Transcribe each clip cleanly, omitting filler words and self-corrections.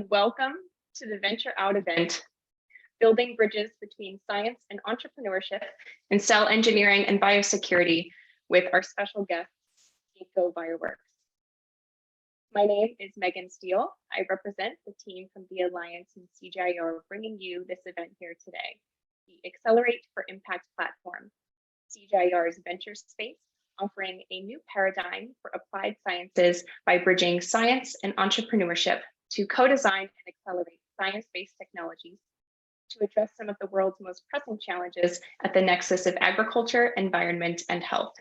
Welcome to the Venture Out event, Building Bridges Between Science and Entrepreneurship in Cell Engineering and Biosecurity with our special guests, Ginkgo Bioworks. My name is Megan Steele. I represent the team from the Alliance and CGIAR bringing you this event here today, the Accelerate for Impact platform, CGIAR's venture space, offering a new paradigm for applied sciences by bridging science and entrepreneurship to co-design and accelerate science-based technologies to address some of the world's most pressing challenges at the nexus of agriculture, environment, and health.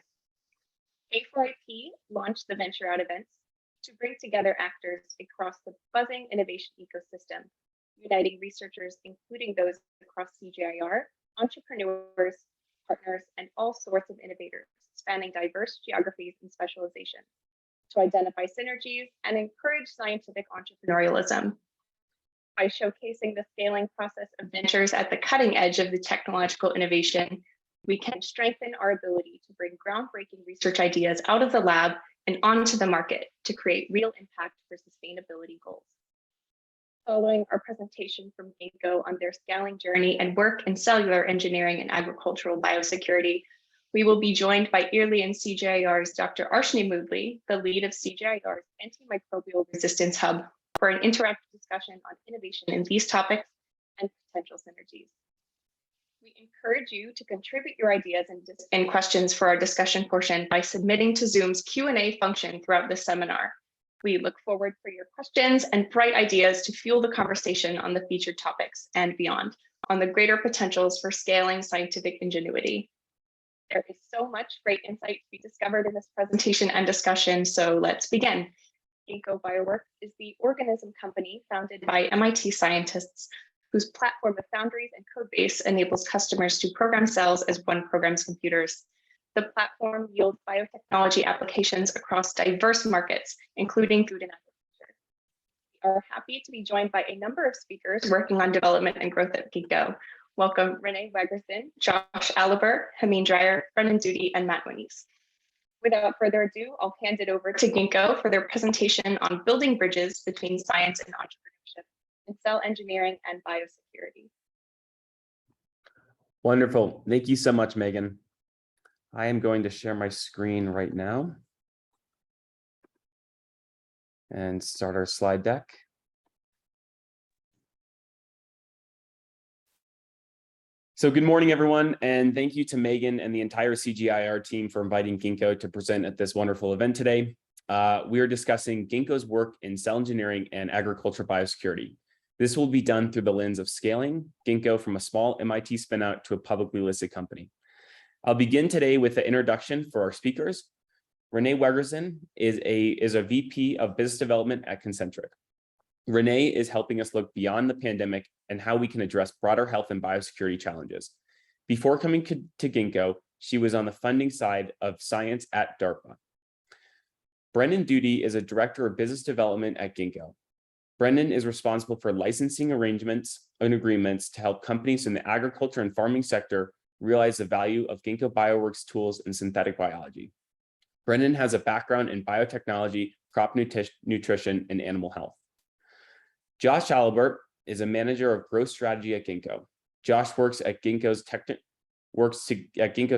A4IP launched the Venture Out events to bring together actors across the buzzing innovation ecosystem, uniting researchers, including those across CGIAR, entrepreneurs, partners, and all sorts of innovators, spanning diverse geographies and specialization, to identify synergies and encourage scientific entrepreneurialism. By showcasing the scaling process of ventures at the cutting edge of the technological innovation, we can strengthen our ability to bring groundbreaking research ideas out of the lab and onto the market to create real impact for sustainability goals. Following our presentation from Ginkgo on their scaling journey and work in cellular engineering and agricultural biosecurity, we will be joined by EARLY and CGIAR's Dr. Arshnee Moodley, the lead of CGIAR's Antimicrobial Resistance Hub, for an interactive discussion on innovation in these topics and potential synergies. We encourage you to contribute your ideas and questions for our discussion portion by submitting to Zoom's Q&A function throughout the seminar. We look forward for your questions and bright ideas to fuel the conversation on the featured topics and beyond, on the greater potentials for scaling scientific ingenuity. There is so much great insight to be discovered in this presentation and discussion, so let's begin. Ginkgo Bioworks is the organism company founded by MIT scientists whose platform of foundries and codebase enables customers to program cells as one programs computers. The platform yields biotechnology applications across diverse markets, including food and agriculture. We are happy to be joined by a number of speakers working on development and growth at Ginkgo. Welcome Renee Wagerson, Josh Aliber, Hameen Dreyer, Brennan Duty, and Matt Winnies. Without further ado, I'll hand it over to Ginkgo for their presentation on building bridges between science and entrepreneurship in cell engineering and biosecurity. Wonderful. Thank you so much, Megan. I am going to share my screen right now and start our slide deck. So good morning, everyone, and thank you to Megan and the entire CGIAR team for inviting Ginkgo to present at this wonderful event today. We are discussing Ginkgo's work in cell engineering and agriculture biosecurity. This will be done through the lens of scaling Ginkgo from a small MIT spinout to a publicly listed company. I'll begin today with the introduction for our speakers. Renee Wagerson is a VP of Business Development at Concentric. Renee is helping us look beyond the pandemic and how we can address broader health and biosecurity challenges. Before coming to Ginkgo, she was on the funding side of science at DARPA. Brennan Duty is a director of business development at Ginkgo. Brennan is responsible for licensing arrangements and agreements to help companies in the agriculture and farming sector realize the value of Ginkgo Bioworks tools in synthetic biology. Brennan has a background in biotechnology, crop nutrition, and animal health. Josh Albert is a manager of growth strategy at Ginkgo. Josh works at Ginkgo's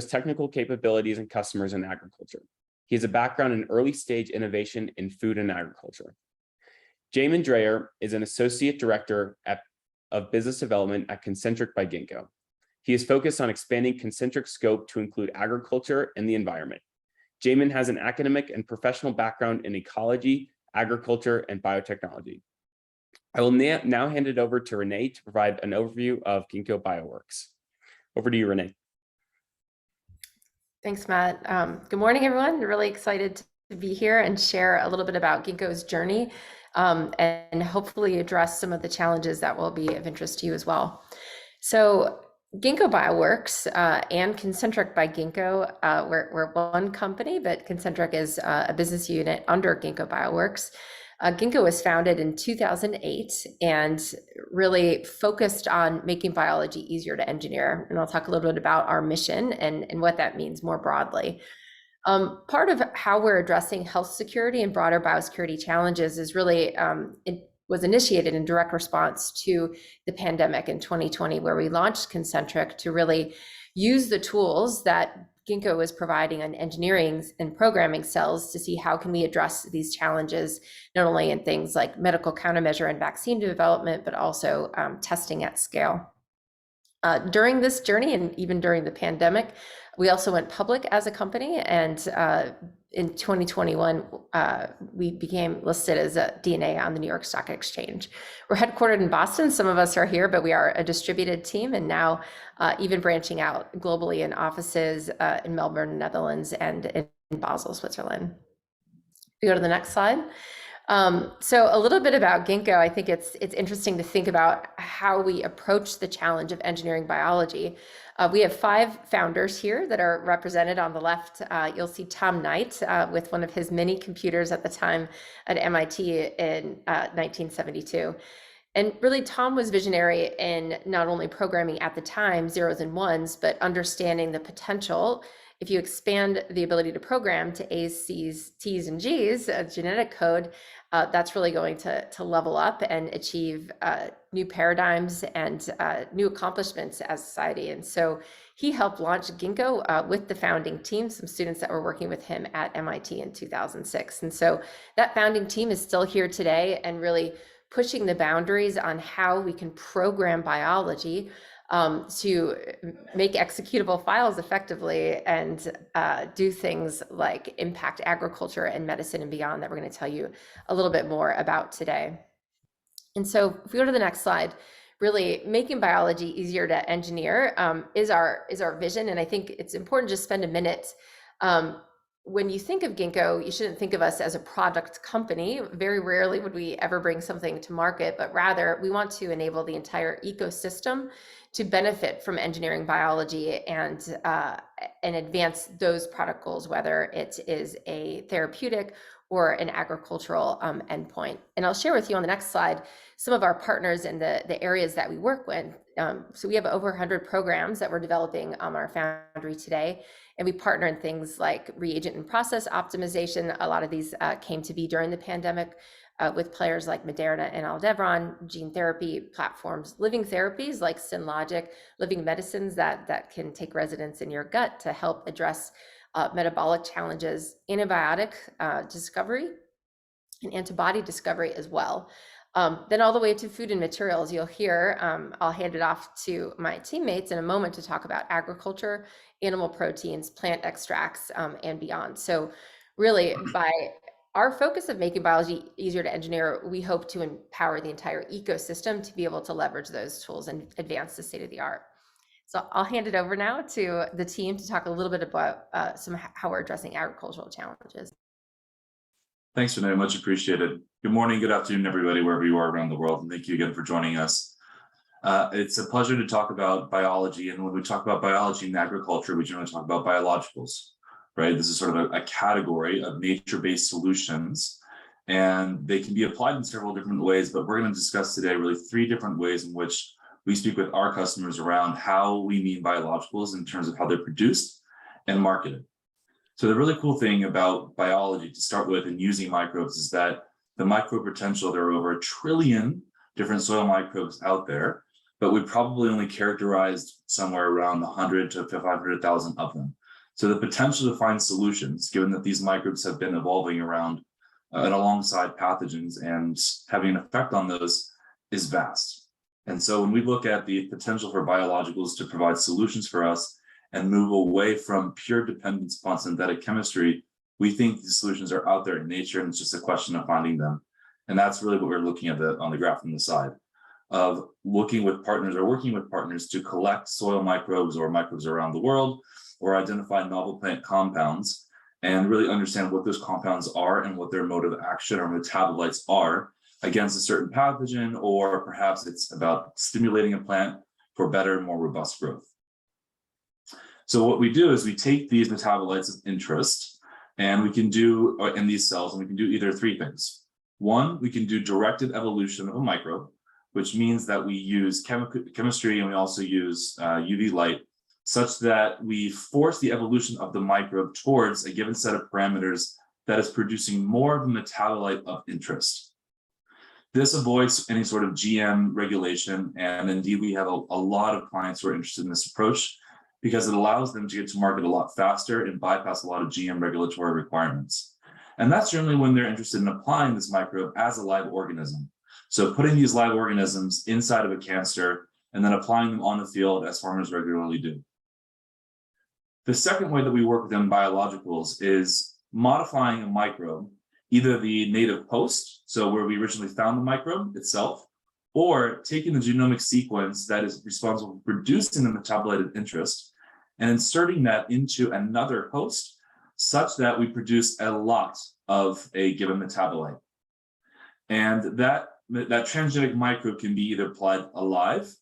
technical capabilities and customers in agriculture. He has a background in early stage innovation in food and agriculture. Hameen Dreyer is an associate director of business development at Concentric by Ginkgo. He is focused on expanding Concentric's scope to include agriculture and the environment. Hameen has an academic and professional background in ecology, agriculture, and biotechnology. I will now hand it over to Renee to provide an overview of Ginkgo Bioworks. Over to you, Renee. Thanks, Matt. Good morning, everyone. Really excited to be here and share a little bit about Ginkgo's journey and hopefully address some of the challenges that will be of interest to you as well. So Ginkgo Bioworks and Concentric by Ginkgo, we're one company, but Concentric is a business unit under Ginkgo Bioworks. Ginkgo was founded in 2008 and really focused on making biology easier to engineer. And I'll talk a little bit about our mission and what that means more broadly. Part of how we're addressing health security and broader biosecurity challenges is really was initiated in direct response to the pandemic in 2020, where we launched Concentric to really use the tools that Ginkgo is providing on engineering and programming cells to see how can we address these challenges, not only in things like medical countermeasure and vaccine development, but also testing at scale. During this journey and even during the pandemic, we also went public as a company, and in 2021, we became listed as a DNA on the New York Stock Exchange. We're headquartered in Boston. Some of us are here, but we are a distributed team, and now even branching out globally in offices in Melbourne, Netherlands, and in Basel, Switzerland. We go to the next slide. So a little bit about Ginkgo. I think it's interesting to think about how we approach the challenge of engineering biology. We have 5 founders here that are represented on the left. You'll see Tom Knight with one of his mini computers at the time at MIT in 1972. And really, Tom was visionary in not only programming at the time zeros and ones, but understanding the potential. If you expand the ability to program to A's, C's, T's, and G's, genetic code, that's really going to level up and achieve new paradigms and new accomplishments as society. And so he helped launch Ginkgo with the founding team, some students that were working with him at MIT in 2006. And so that founding team is still here today and really pushing the boundaries on how we can program biology to make executable files effectively and do things like impact agriculture and medicine and beyond that we're going to tell you a little bit more about today. And so if we go to the next slide, really making biology easier to engineer is our vision. And I think it's important to just spend a minute. When you think of Ginkgo, you shouldn't think of us as a product company. Very rarely would we ever bring something to market, but rather we want to enable the entire ecosystem to benefit from engineering biology and advance those product goals, whether it is a therapeutic or an agricultural endpoint. And I'll share with you on the next slide some of our partners in the areas that we work with. So we have over 100 programs that we're developing on our foundry today. And we partner in things like reagent and process optimization. A lot of these came to be during the pandemic with players like Moderna and Aldevron, gene therapy platforms, living therapies like Synlogic, living medicines that can take residence in your gut to help address metabolic challenges, antibiotic discovery, and antibody discovery as well. Then all the way to food and materials. You'll hear, I'll hand it off to my teammates in a moment to talk about agriculture, animal proteins, plant extracts, and beyond. So really, by our focus of making biology easier to engineer, we hope to empower the entire ecosystem to be able to leverage those tools and advance the state of the art. So I'll hand it over now to the team to talk a little bit about how we're addressing agricultural challenges. Thanks, Renee, much appreciated. Good morning, good afternoon, everybody, wherever you are around the world, and thank you again for joining us. It's a pleasure to talk about biology, and when we talk about biology and agriculture, we generally talk about biologicals, right? This is sort of a category of nature-based solutions, and they can be applied in several different ways, but we're going to discuss today really 3 different ways in which we speak with our customers around how we mean biologicals in terms of how they're produced and marketed. So the really cool thing about biology to start with and using microbes is that the microbe potential, there are over 1 trillion different soil microbes out there, but we probably only characterized somewhere around 100 to 500,000 of them. So the potential to find solutions, given that these microbes have been evolving around and alongside pathogens and having an effect on those, is vast. And so when we look at the potential for biologicals to provide solutions for us and move away from pure dependence upon synthetic chemistry, we think these solutions are out there in nature, and it's just a question of finding them. And that's really what we're looking at on the graph on the side, of working with partners to collect soil microbes or microbes around the world, or identify novel plant compounds, and really understand what those compounds are and what their mode of action or metabolites are against a certain pathogen, or perhaps it's about stimulating a plant for better, more robust growth. So what we do is we take these metabolites of interest, and we can do in these cells, and we can do either 3 things. 1, we can do directed evolution of a microbe, which means that we use chemistry and we also use UV light, such that we force the evolution of the microbe towards a given set of parameters that is producing more of a metabolite of interest. This avoids any sort of GM regulation, and indeed we have a lot of clients who are interested in this approach because it allows them to get to market a lot faster and bypass a lot of GM regulatory requirements. And that's generally when they're interested in applying this microbe as a live organism. So putting these live organisms inside of a canister and then applying them on the field as farmers regularly do. The second way that we work within biologicals is modifying a microbe, either the native host, so where we originally found the microbe itself, or taking the genomic sequence that is responsible for producing the metabolite of interest and inserting that into another host such that we produce a lot of a given metabolite. And that transgenic microbe can be either applied alive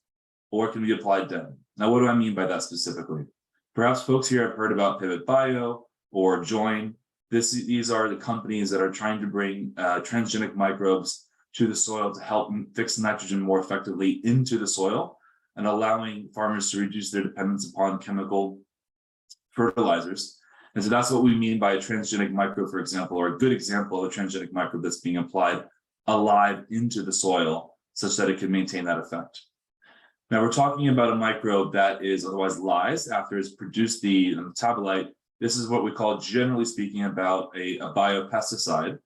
or it can be applied dead. Now, what do I mean by that specifically? Perhaps folks here have heard about Pivot Bio or Join. These are the companies that are trying to bring transgenic microbes to the soil to help fix nitrogen more effectively into the soil and allowing farmers to reduce their dependence upon chemical fertilizers. And so that's what we mean by a transgenic microbe, for example, or a good example of a transgenic microbe that's being applied alive into the soil such that it can maintain that effect. Now we're talking about a microbe that is otherwise lies after it's produced the metabolite. This is what we call, generally speaking, about a biopesticide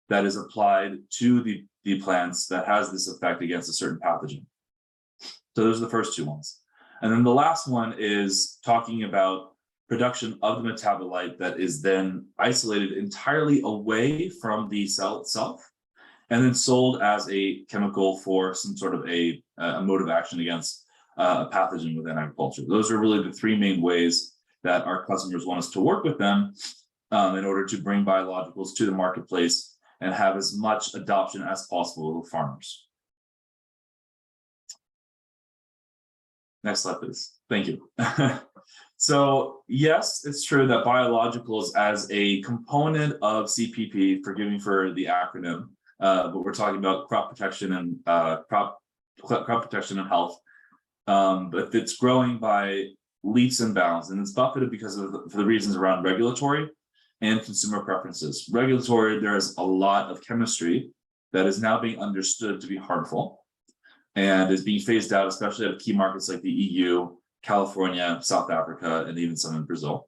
that is applied to the plants that has this effect against a certain pathogen. So those are the first two ones. And then the last one is talking about production of the metabolite that is then isolated entirely away from the cell itself and then sold as a chemical for some sort of a mode of action against a pathogen within agriculture. Those are really the three main ways that our customers want us to work with them in order to bring biologicals to the marketplace and have as much adoption as possible with farmers. Next slide, please. Thank you. So yes, it's true that biologicals as a component of CPP, forgive me for the acronym, but we're talking about crop protection and crop protection and health. But it's growing by leaps and bounds, and it's buffeted because of for the reasons around regulatory and consumer preferences. Regulatory, there is a lot of chemistry that is now being understood to be harmful and is being phased out, especially at key markets like the EU, California, South Africa, and even some in Brazil.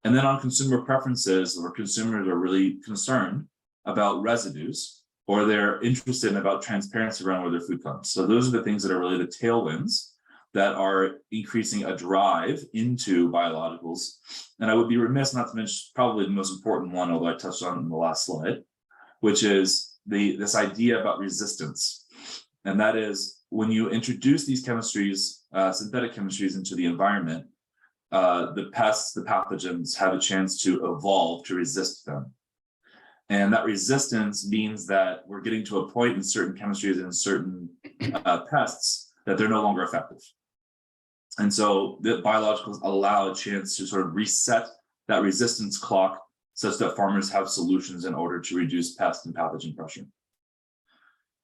And then on consumer preferences, where consumers are really concerned about residues, or they're interested in about transparency around where their food comes. So those are the things that are really the tailwinds that are increasing a drive into biologicals. And I would be remiss not to mention probably the most important one, although I touched on it in the last slide, which is this idea about resistance. And that is when you introduce these chemistries, synthetic chemistries into the environment, the pests, the pathogens have a chance to evolve to resist them. And that resistance means that we're getting to a point in certain chemistries and certain pests that they're no longer effective. And so the biologicals allow a chance to sort of reset that resistance clock such that farmers have solutions in order to reduce pest and pathogen pressure.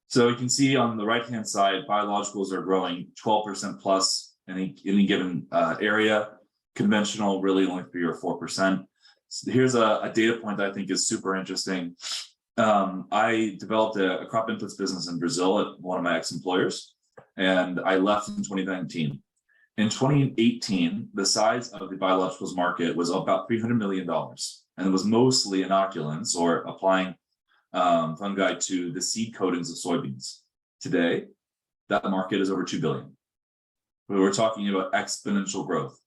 So you can see on the right-hand side, biologicals are growing 12% plus in any given area. Conventional, really only 3 or 4%. So here's a data point that I think is super interesting. I developed a crop inputs business in Brazil at one of my ex-employers, and I left in 2019. In 2018, the size of the biologicals market was about $300 million, and it was mostly inoculants or applying fungi to the seed coatings of soybeans. Today, that market is over $2 billion. We're talking about exponential growth.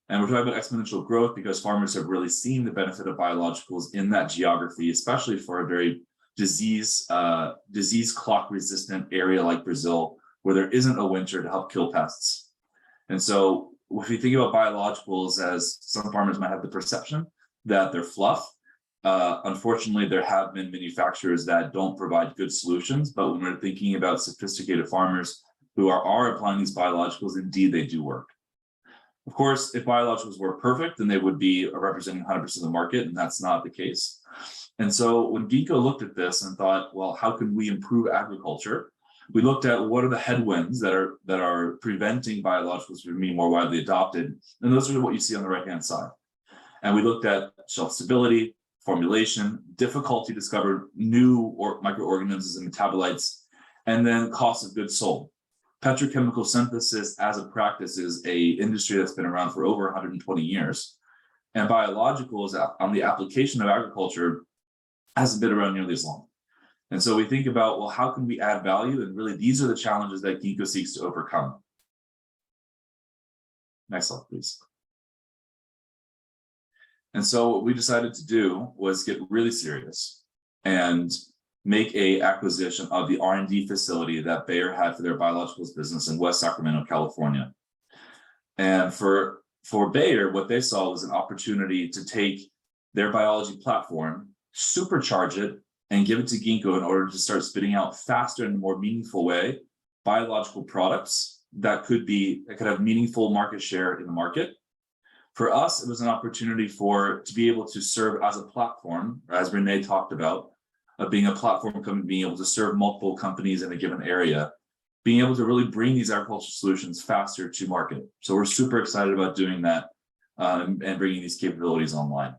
And we're talking about exponential growth because farmers have really seen the benefit of biologicals in that geography, especially for a very disease clock resistant area like Brazil, where there isn't a winter to help kill pests. And so if you think about biologicals, as some farmers might have the perception that they're fluff, unfortunately, there have been manufacturers that don't provide good solutions. But when we're thinking about sophisticated farmers who are applying these biologicals, indeed, they do work. Of course, if biologicals were perfect, then they would be representing 100% of the market, and that's not the case. And so when Ginkgo looked at this and thought, well, how can we improve agriculture? We looked at what are the headwinds that are preventing biologicals from being more widely adopted, and those are what you see on the right-hand side. And we looked at shelf stability, formulation, difficulty to discover new microorganisms and metabolites, And then cost of goods sold. Petrochemical synthesis as a practice is a industry that's been around for over 120 years. And biologicals on the application of agriculture hasn't been around nearly as long. And so we think about, well, how can we add value? And really, these are the challenges that Ginkgo seeks to overcome. Next slide, please. And so what we decided to do was get really serious and make a acquisition of the R&D facility that Bayer had for their biologicals business in West Sacramento, California. And for Bayer, what they saw was an opportunity to take their biology platform, supercharge it, and give it to Ginkgo in order to start spitting out faster in a more meaningful way biological products that could have meaningful market share in the market. For us, it was an opportunity to be able to serve as a platform, as Renee talked about, of being a platform company, being able to serve multiple companies in a given area, being able to really bring these agricultural solutions faster to market. So we're super excited about doing that and bringing these capabilities online.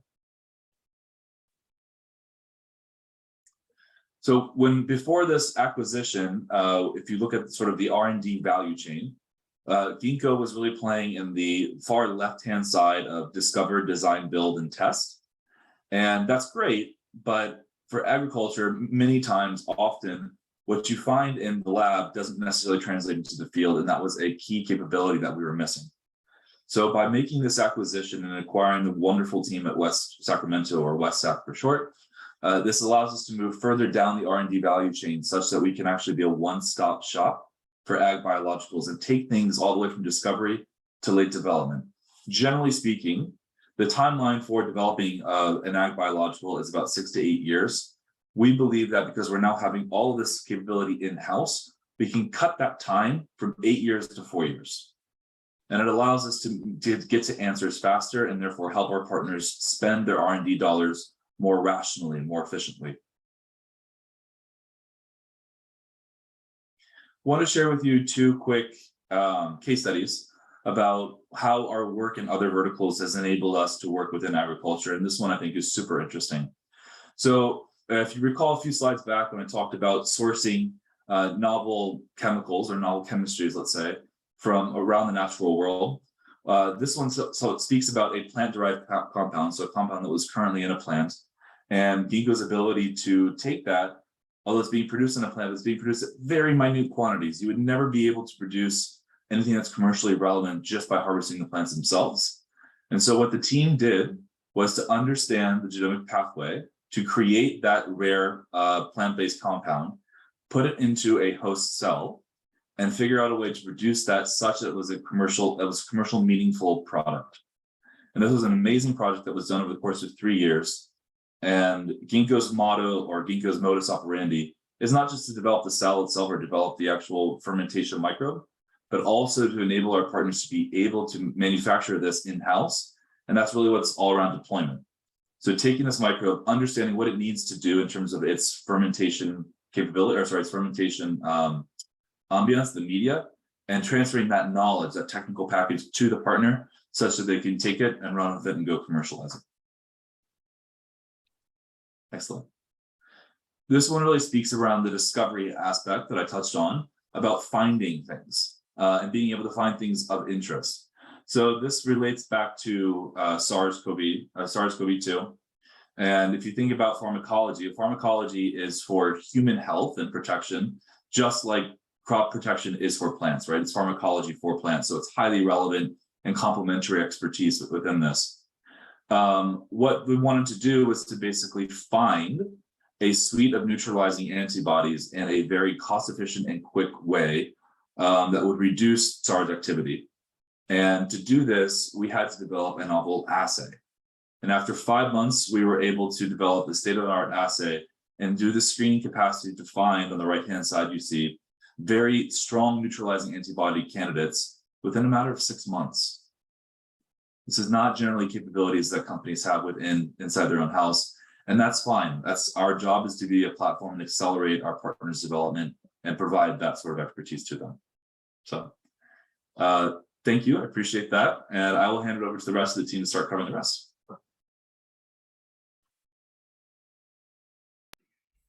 So before this acquisition, if you look at sort of the R&D value chain, Ginkgo was really playing in the far left-hand side of discover, design, build, and test. And that's great, but for agriculture, many times, often, what you find in the lab doesn't necessarily translate into the field, and that was a key capability that we were missing. So by making this acquisition and acquiring the wonderful team at West Sacramento, or West Sac for short, this allows us to move further down the R&D value chain such that we can actually be a one-stop shop for ag biologicals and take things all the way from discovery to late development. Generally speaking, the timeline for developing an ag biological is about 6 to 8 years. We believe that because we're now having all of this capability in-house, we can cut that time from 8 years to 4 years. And it allows us to get to answers faster and therefore help our partners spend their R&D dollars more rationally and more efficiently. I want to share with you 2 quick case studies about how our work in other verticals has enabled us to work within agriculture. And this one I think is super interesting. So if you recall a few slides back when I talked about sourcing novel chemicals or novel chemistries, let's say, from around the natural world, this one, so it speaks about a plant-derived compound, so a compound that was currently in a plant, and Ginkgo's ability to take that, although it's being produced in a plant, it's being produced at very minute quantities. You would never be able to produce anything that's commercially relevant just by harvesting the plants themselves. And so what the team did was to understand the genomic pathway to create that rare plant-based compound, put it into a host cell, and figure out a way to produce that such that it was commercial meaningful product. And this was an amazing project that was done over the course of 3 years. And Ginkgo's motto, or Ginkgo's modus operandi, is not just to develop the cell itself or develop the actual fermentation microbe, but also to enable our partners to be able to manufacture this in-house. And that's really what's all around deployment. So taking this microbe, understanding what it needs to do in terms of its fermentation capability, its fermentation ambience, the media, and transferring that knowledge, that technical package to the partner such that they can take it and run with it and go commercialize it. Excellent. This one really speaks around the discovery aspect that I touched on about finding things and being able to find things of interest. So this relates back to SARS-CoV-2. And if you think about pharmacology is for human health and protection, just like crop protection is for plants, right? It's pharmacology for plants. So it's highly relevant and complementary expertise within this. What we wanted to do was to basically find a suite of neutralizing antibodies in a very cost-efficient and quick way that would reduce SARS activity. And to do this, we had to develop a novel assay. And after 5 months, we were able to develop the state-of-the-art assay and do the screening capacity to find, on the right-hand side, you see very strong neutralizing antibody candidates within a matter of 6 months. This is not generally capabilities that companies have inside their own house, and that's fine. That's our job, is to be a platform and accelerate our partners' development and provide that sort of expertise to them. So thank you, I appreciate that. And I will hand it over to the rest of the team to start covering the rest.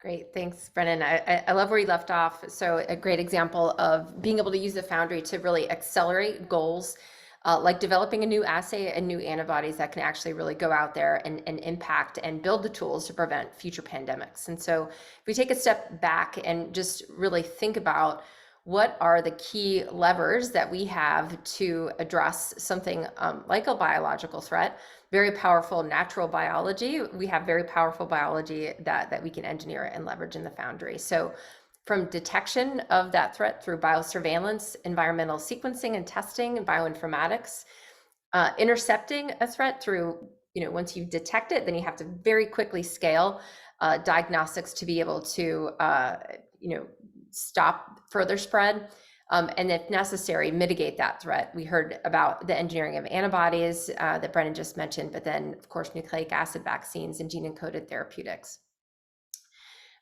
Great, thanks, Brennan. I love where you left off. So a great example of being able to use the Foundry to really accelerate goals, like developing a new assay and new antibodies that can actually really go out there and impact and build the tools to prevent future pandemics. And so if we take a step back and just really think about what are the key levers that we have to address something like a biological threat, very powerful natural biology. We have very powerful biology that we can engineer and leverage in the Foundry. So from detection of that threat through biosurveillance, environmental sequencing and testing, and bioinformatics, intercepting a threat through, once you detect it, then you have to very quickly scale diagnostics to be able to, stop further spread. And if necessary, mitigate that threat. We heard about the engineering of antibodies that Brennan just mentioned, but then of course, nucleic acid vaccines and gene-encoded therapeutics.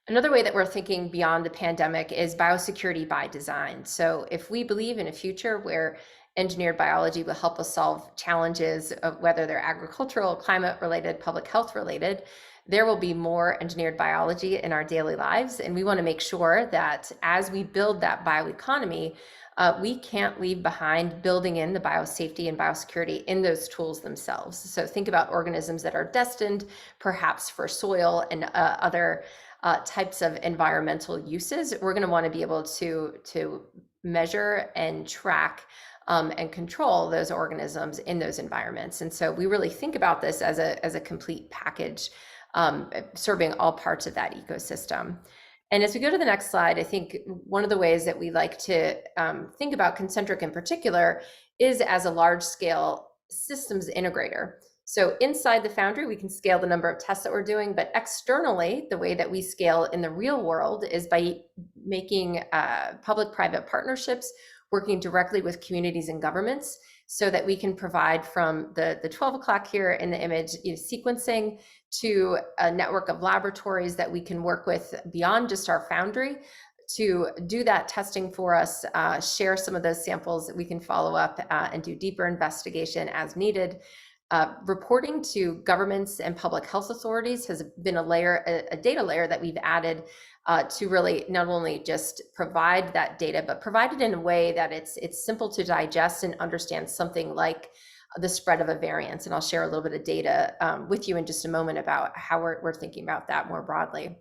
Another way that we're thinking beyond the pandemic is biosecurity by design. So if we believe in a future where engineered biology will help us solve challenges of whether they're agricultural, climate related, public health related, there will be more engineered biology in our daily lives. And we want to make sure that as we build that bioeconomy, we can't leave behind building in the biosafety and biosecurity in those tools themselves. So think about organisms that are destined perhaps for soil and other types of environmental uses. We're going to want to be able to measure and track and control those organisms in those environments. And so we really think about this as a complete package, serving all parts of that ecosystem. And as we go to the next slide, I think one of the ways that we like to think about Concentric in particular is as a large scale systems integrator. So inside the Foundry, we can scale the number of tests that we're doing, but externally, the way that we scale in the real world is by making public-private partnerships, working directly with communities and governments so that we can provide from the 12 o'clock here in the image, sequencing to a network of laboratories that we can work with beyond just our Foundry to do that testing for us, share some of those samples that we can follow up and do deeper investigation as needed. Reporting to governments and public health authorities has been a data layer that we've added to really not only just provide that data, but provide it in a way that it's simple to digest and understand, something like the spread of a variant. And I'll share a little bit of data with you in just a moment about how we're thinking about that more broadly.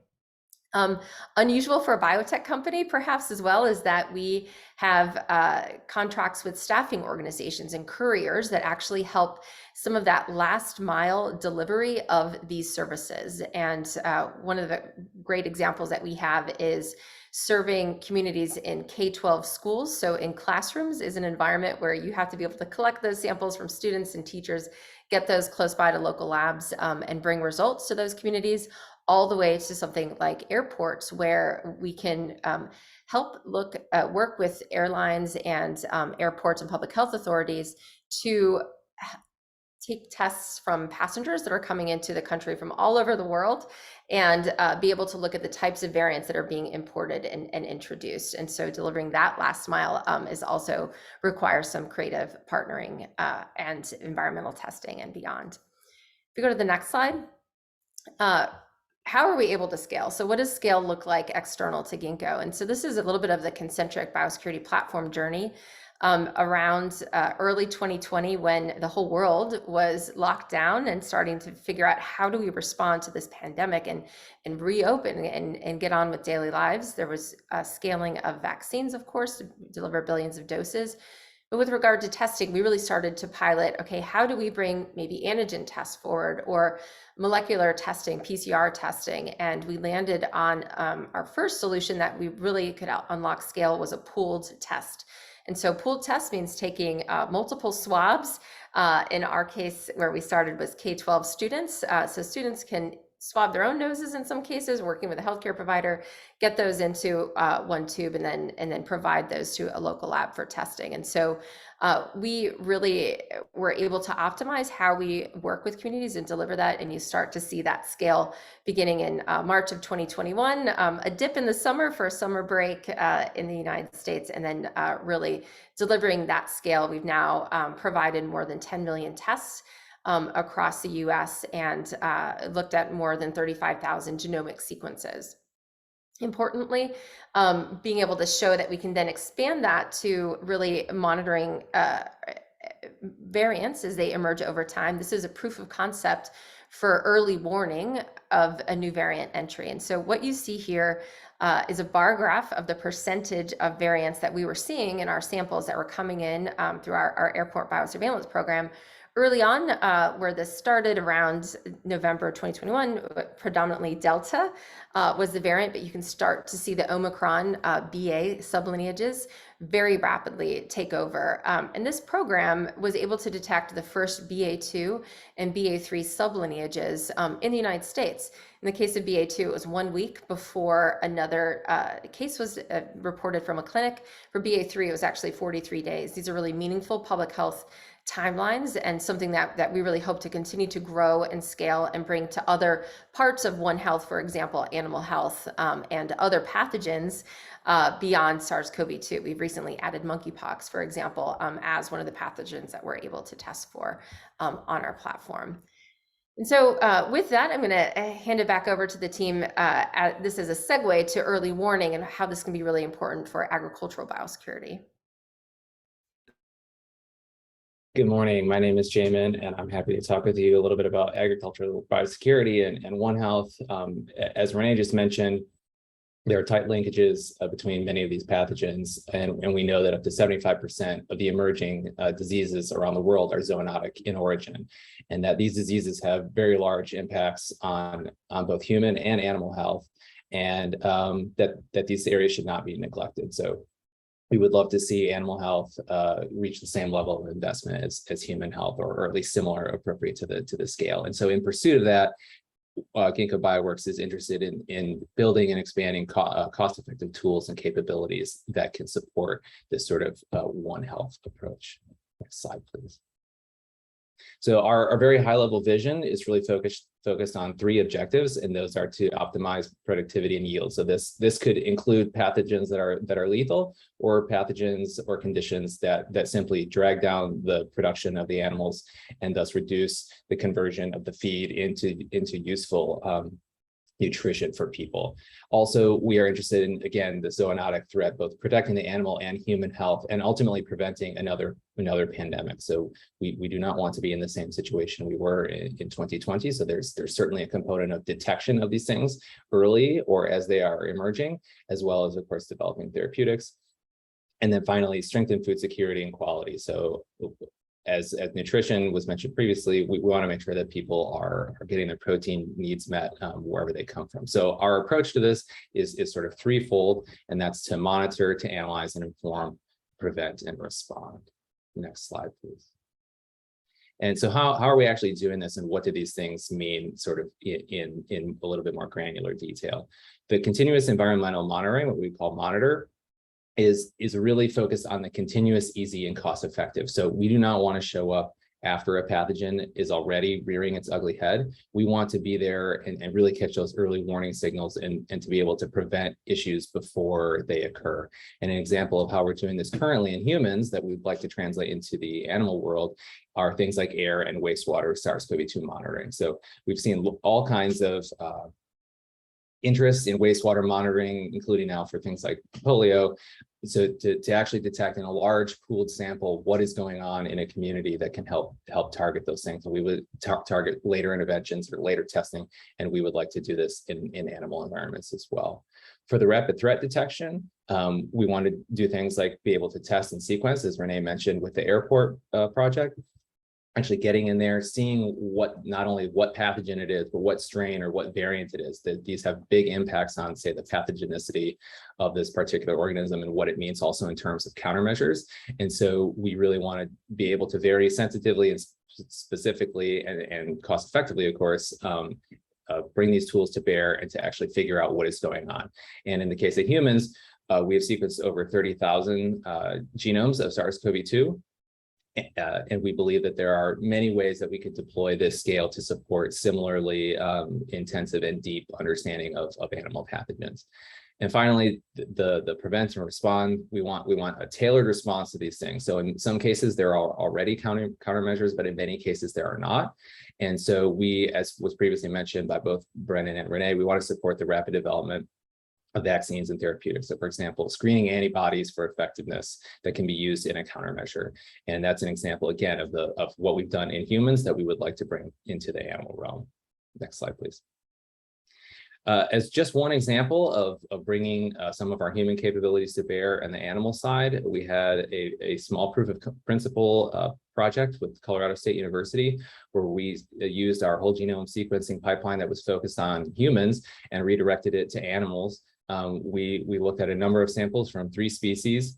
Unusual for a biotech company, perhaps as well, is that we have contracts with staffing organizations and couriers that actually help some of that last mile delivery of these services. And one of the great examples that we have is serving communities in K-12 schools. So in classrooms is an environment where you have to be able to collect those samples from students and teachers, get those close by to local labs, and bring results to those communities, all the way to something like airports, where we can help work with airlines and airports and public health authorities to take tests from passengers that are coming into the country from all over the world and be able to look at the types of variants that are being imported and introduced. And so delivering that last mile is also requires some creative partnering and environmental testing and beyond. If we go to the next slide, how are we able to scale? So what does scale look like external to Ginkgo? And so this is a little bit of the Concentric biosecurity platform journey around early 2020, when the whole world was locked down and starting to figure out how do we respond to this pandemic and reopen and get on with daily lives. There was scaling of vaccines, of course, to deliver billions of doses. But with regard to testing, we really started to pilot, okay, how do we bring maybe antigen tests forward or molecular testing, PCR testing? And we landed on our first solution that we really could unlock scale was a pooled test. And so pooled test means taking multiple swabs. In our case, where we started was K-12 students. So students can swab their own noses in some cases, working with a healthcare provider, get those into one tube, and then provide those to a local lab for testing. And so we really were able to optimize how we work with communities and deliver that. And you start to see that scale beginning in March of 2021, a dip in the summer for a summer break in the United States, and then really delivering that scale. We've now provided more than 10 million tests across the US and looked at more than 35,000 genomic sequences. Importantly, being able to show that we can then expand that to really monitoring variants as they emerge over time. This is a proof of concept for early warning of a new variant entry. And so what you see here is a bar graph of the percentage of variants that we were seeing in our samples that were coming in through our airport biosurveillance program. Early on, where this started around November 2021, predominantly Delta was the variant, but you can start to see the Omicron BA sublineages very rapidly take over. And this program was able to detect the first BA2 and BA3 sublineages in the United States. In the case of BA2, it was 1 week before another case was reported from a clinic. For BA3, it was actually 43 days. These are really meaningful public health timelines and something that we really hope to continue to grow and scale and bring to other parts of One Health, for example, animal health and other pathogens beyond SARS-CoV-2. We've recently added monkeypox, for example, as one of the pathogens that we're able to test for on our platform. And so with that, I'm going to hand it back over to the team. This is a segue to early warning and how this can be really important for agricultural biosecurity. Good morning. My name is Jamin, and I'm happy to talk with you a little bit about agricultural biosecurity and One Health. As Renee just mentioned, there are tight linkages between many of these pathogens, and we know that up to 75% of the emerging diseases around the world are zoonotic in origin, and that these diseases have very large impacts on both human and animal health, and that these areas should not be neglected. So we would love to see animal health reach the same level of investment as human health, or at least similar, appropriate to the scale. And so in pursuit of that, Ginkgo Bioworks is interested in building and expanding cost-effective tools and capabilities that can support this sort of One Health approach. Next slide, please. So our very high-level vision is really focused on 3 objectives, and those are to optimize productivity and yield. So this could include pathogens that are lethal, or pathogens or conditions that simply drag down the production of the animals and thus reduce the conversion of the feed into useful nutrition for people. Also, we are interested in, again, the zoonotic threat, both protecting the animal and human health, and ultimately preventing another pandemic. So we do not want to be in the same situation we were in 2020. So there's certainly a component of detection of these things early or as they are emerging, as well as, of course, developing therapeutics. And then finally, strengthen food security and quality. So as nutrition was mentioned previously, we want to make sure that people are getting their protein needs met wherever they come from. So our approach to this is sort of threefold, and that's to monitor, to analyze, and inform, prevent, and respond. Next slide, please. And so how are we actually doing this, and what do these things mean sort of in a little bit more granular detail? The continuous environmental monitoring, what we call monitor, is really focused on the continuous, easy, and cost-effective. So we do not want to show up after a pathogen is already rearing its ugly head. We want to be there and really catch those early warning signals and to be able to prevent issues before they occur. And an example of how we're doing this currently in humans that we'd like to translate into the animal world are things like air and wastewater SARS-CoV-2 monitoring. So we've seen all kinds of interest in wastewater monitoring, including now for things like polio, so to actually detect in a large pooled sample what is going on in a community that can help target those things. So we would target later interventions or later testing, and we would like to do this in animal environments as well. For the rapid threat detection, we want to do things like be able to test and sequence, as Renee mentioned with the airport project. Actually getting in there, seeing not only what pathogen it is, but what strain or what variant it is. That these have big impacts on, say, the pathogenicity of this particular organism and what it means also in terms of countermeasures. And so we really want to be able to very sensitively and specifically and cost effectively, of course, bring these tools to bear and to actually figure out what is going on. And in the case of humans, we have sequenced over 30,000 genomes of SARS-CoV-2. And we believe that there are many ways that we could deploy this scale to support similarly intensive and deep understanding of animal pathogens. And finally, the prevent and respond, we want a tailored response to these things. So in some cases, there are already countermeasures, but in many cases, there are not. And so we, as was previously mentioned by both Brennan and Renee, we want to support the rapid development vaccines and therapeutics. So for example, screening antibodies for effectiveness that can be used in a countermeasure. And that's an example, again, of what we've done in humans that we would like to bring into the animal realm. Next slide, please. As just one example of bringing some of our human capabilities to bear on the animal side, we had a small proof of principle project with Colorado State University, where we used our whole genome sequencing pipeline that was focused on humans and redirected it to animals. We looked at a number of samples from 3 species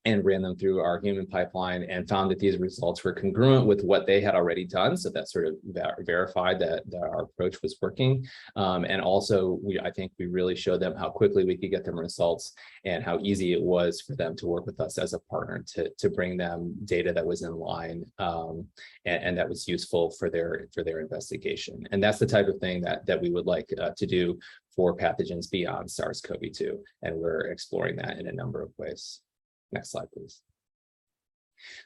and ran them through our human pipeline and found that these results were congruent with what they had already done. So that sort of verified that our approach was working. And also, I think we really showed them how quickly we could get them results and how easy it was for them to work with us as a partner to bring them data that was in line and that was useful for their investigation. And that's the type of thing that we would like to do for pathogens beyond SARS-CoV-2. And we're exploring that in a number of ways. Next slide, please.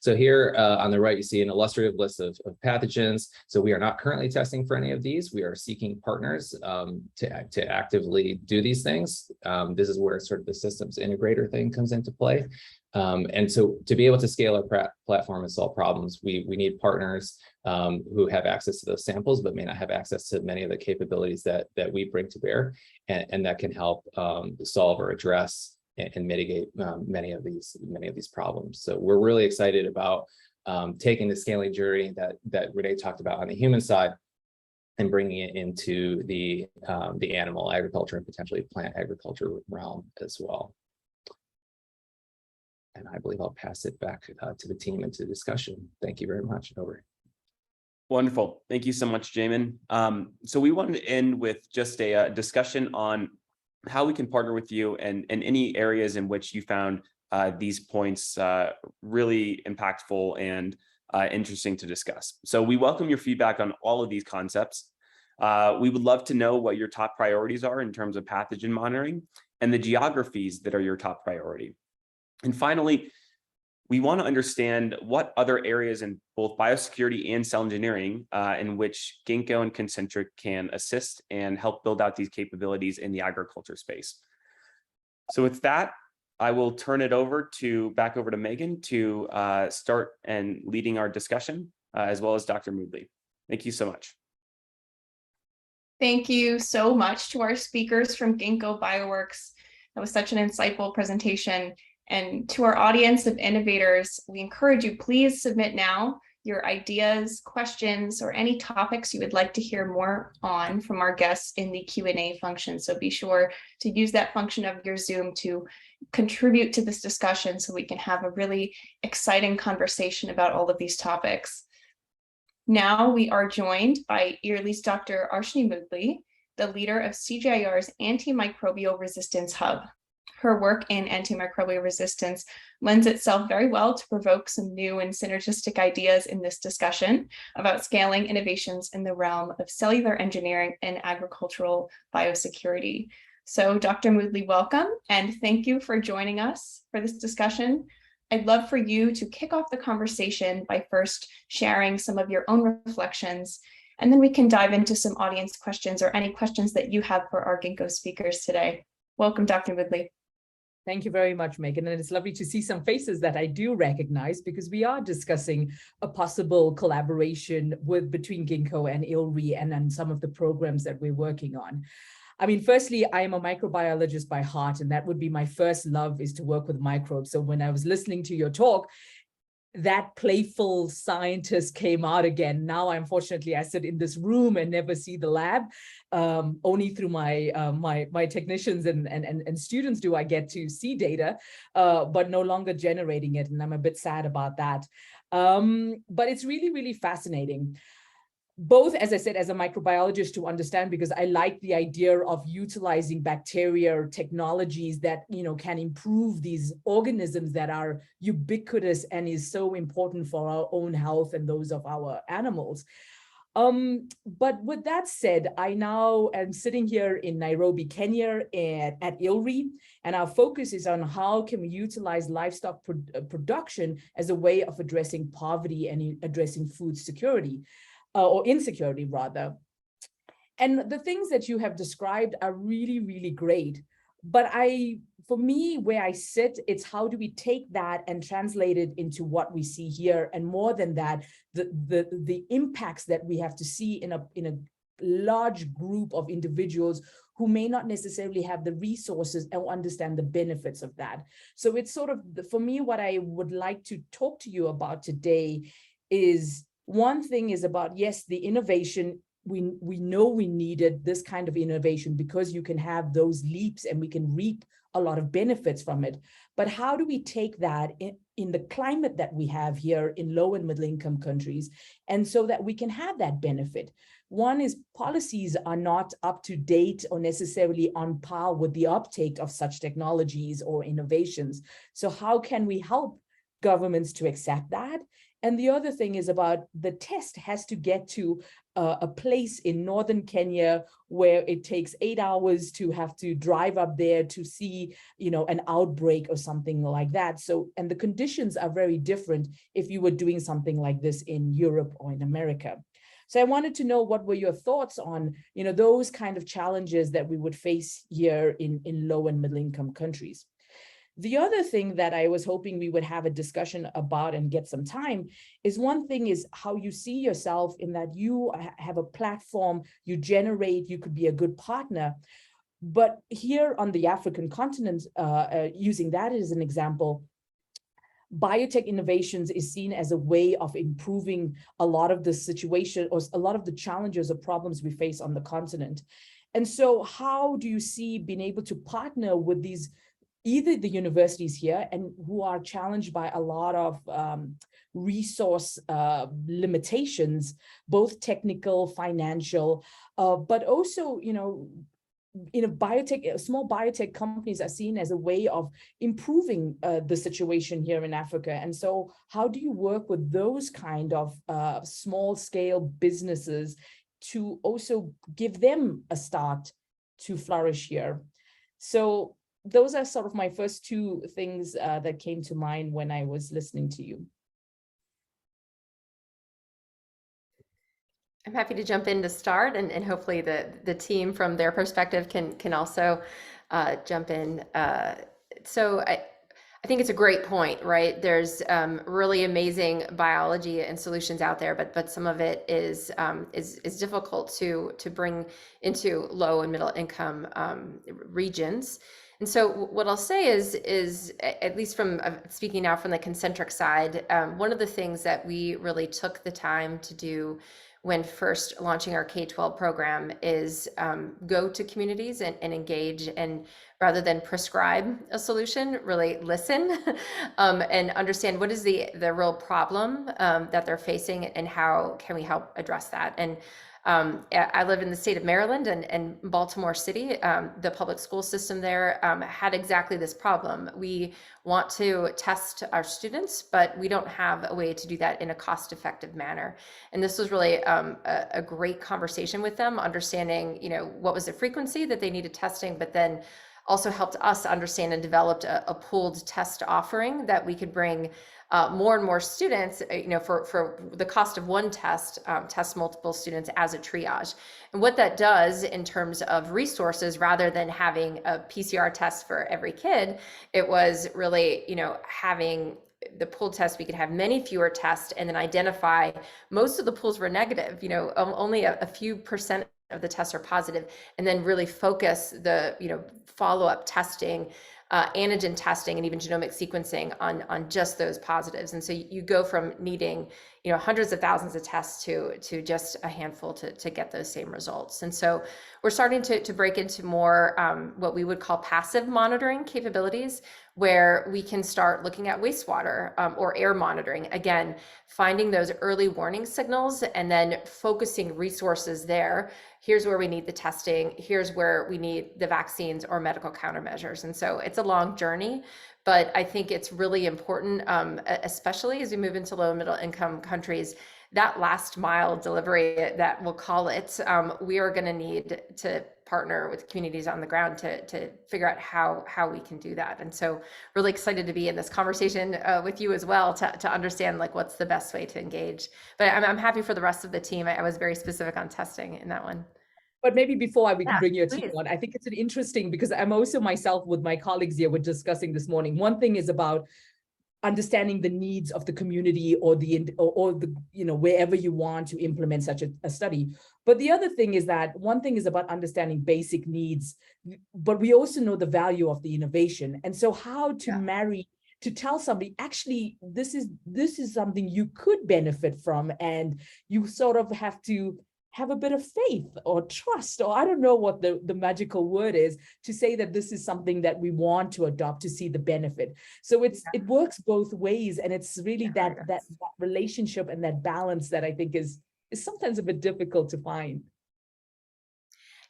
So here on the right, you see an illustrative list of pathogens. So we are not currently testing for any of these. We are seeking partners to actively do these things. This is where sort of the systems integrator thing comes into play. And so to be able to scale our platform and solve problems, we need partners who have access to those samples, but may not have access to many of the capabilities that we bring to bear, and that can help solve or address and mitigate many of these problems. So we're really excited about taking the scaling journey that Renee talked about on the human side and bringing it into the animal agriculture and potentially plant agriculture realm as well. And I believe I'll pass it back to the team and to the discussion. Thank you very much. Over. Wonderful. Thank you so much, Jamin. So we wanted to end with just a discussion on how we can partner with you and any areas in which you found these points really impactful and interesting to discuss. So we welcome your feedback on all of these concepts. We would love to know what your top priorities are in terms of pathogen monitoring and the geographies that are your top priority. And finally, we want to understand what other areas in both biosecurity and cell engineering in which Ginkgo and Concentric can assist and help build out these capabilities in the agriculture space. So with that, I will turn it back over to Megan to start and leading our discussion, as well as Dr. Moodley. Thank you so much. Thank you so much to our speakers from Ginkgo Bioworks. That was such an insightful presentation. And to our audience of innovators, we encourage you, please submit now your ideas, questions, or any topics you would like to hear more on from our guests in the Q&A function. So be sure to use that function of your Zoom to contribute to this discussion so we can have a really exciting conversation about all of these topics. Now we are joined by EARLY's Dr. Arshnee Moodley, the leader of CGIAR's Antimicrobial Resistance Hub. Her work in antimicrobial resistance lends itself very well to provoke some new and synergistic ideas in this discussion about scaling innovations in the realm of cellular engineering and agricultural biosecurity. So Dr. Moodley, welcome, and thank you for joining us for this discussion. I'd love for you to kick off the conversation by first sharing some of your own reflections, and then we can dive into some audience questions or any questions that you have for our Ginkgo speakers today. Welcome, Dr. Moodley. Thank you very much, Megan. And it's lovely to see some faces that I do recognize, because we are discussing a possible collaboration between Ginkgo and ILRI and some of the programs that we're working on. I mean, firstly, I am a microbiologist by heart, and that would be my first love, is to work with microbes. So when I was listening to your talk, that playful scientist came out again. Now, unfortunately, I sit in this room and never see the lab. Only through my my technicians and students do I get to see data, but no longer generating it. And I'm a bit sad about that. But it's really, really fascinating. Both, as I said, as a microbiologist, to understand, because I like the idea of utilizing bacteria technologies that, you know, can improve these organisms that are ubiquitous and is so important for our own health and those of our animals. But with that said, I now am sitting here in Nairobi, Kenya at ILRI, and our focus is on how can we utilize livestock production as a way of addressing poverty and addressing food security. Or insecurity, rather. And the things that you have described are really, really great. But for me, where I sit, it's how do we take that and translate it into what we see here, and more than that, the impacts that we have to see in a large group of individuals who may not necessarily have the resources or understand the benefits of that. So it's sort of, for me, what I would like to talk to you about today is, one thing is about, yes, the innovation. We know we needed this kind of innovation because you can have those leaps and we can reap a lot of benefits from it. But how do we take that in the climate that we have here in low and middle income countries, and so that we can have that benefit? One is, policies are not up to date or necessarily on par with the uptake of such technologies or innovations. So how can we help governments to accept that? And the other thing is about, the test has to get to a place in northern Kenya where it takes 8 hours to have to drive up there to see, an outbreak or something like that. So, and the conditions are very different if you were doing something like this in Europe or in America. So I wanted to know, what were your thoughts on, those kind of challenges that we would face here in low and middle income countries? The other thing that I was hoping we would have a discussion about and get some time is, one thing is how you see yourself in that you have a platform, you generate, you could be a good partner. But here on the African continent, using that as an example, biotech innovations is seen as a way of improving a lot of the situation or a lot of the challenges or problems we face on the continent. And so how do you see being able to partner with these, either the universities here, and who are challenged by a lot of resource limitations, both technical, financial, but also, in a biotech, small biotech companies are seen as a way of improving the situation here in Africa. And so how do you work with those kind of small scale businesses to also give them a start to flourish here? So those are sort of my first two things that came to mind when I was listening to you. I'm happy to jump in to start, and hopefully the team from their perspective can also jump in. So I think it's a great point, right? There's really amazing biology and solutions out there, but some of it is difficult to bring into low and middle income regions. And so what I'll say is at least from speaking now from the concentric side, one of the things that we really took the time to do when first launching our K-12 program is go to communities and engage, and rather than prescribe a solution, really listen and understand what is the real problem that they're facing, and how can we help address that. And I live in the state of Maryland, and Baltimore City, the public school system there had exactly this problem. We want to test our students, but we don't have a way to do that in a cost-effective manner. And this was really a great conversation with them, understanding, what was the frequency that they needed testing, but then also helped us understand and developed a pooled test offering that we could bring more and more students, for the cost of one test, test multiple students as a triage. And what that does in terms of resources, rather than having a PCR test for every kid, it was really, having the pool test, we could have many fewer tests, and then identify, most of the pools were negative, only a few percent of the tests are positive, and then really focus the, follow-up testing, antigen testing, and even genomic sequencing on just those positives. And so you go from needing, hundreds of thousands of tests to just a handful to get those same results. And so we're starting to break into more what we would call passive monitoring capabilities, where we can start looking at wastewater or air monitoring, again, finding those early warning signals and then focusing resources there. Here's where we need the testing, here's where we need the vaccines or medical countermeasures. And so it's a long journey, but I think it's really important, especially as we move into low and middle income countries, that last mile delivery, that we'll call it, we are going to need to partner with communities on the ground to figure out how we can do that. And so really excited to be in this conversation with you as well, to understand what's the best way to engage. But I'm happy for the rest of the team. I was very specific on testing in that one. But maybe before we can Yeah, bring your please. team on, I think it's an interesting, because I'm also myself with my colleagues here, we're discussing this morning. One thing is about understanding the needs of the community or the wherever you want to implement such a study. But the other thing is that one thing is about understanding basic needs, but we also know the value of the innovation. And so how to marry, to tell somebody, actually, this is something you could benefit from, and you sort of have to have a bit of faith or trust, or I don't know what the magical word is, to say that this is something that we want to adopt to see the benefit. So it works both ways, and it's really that relationship and that balance that I think is sometimes a bit difficult to find.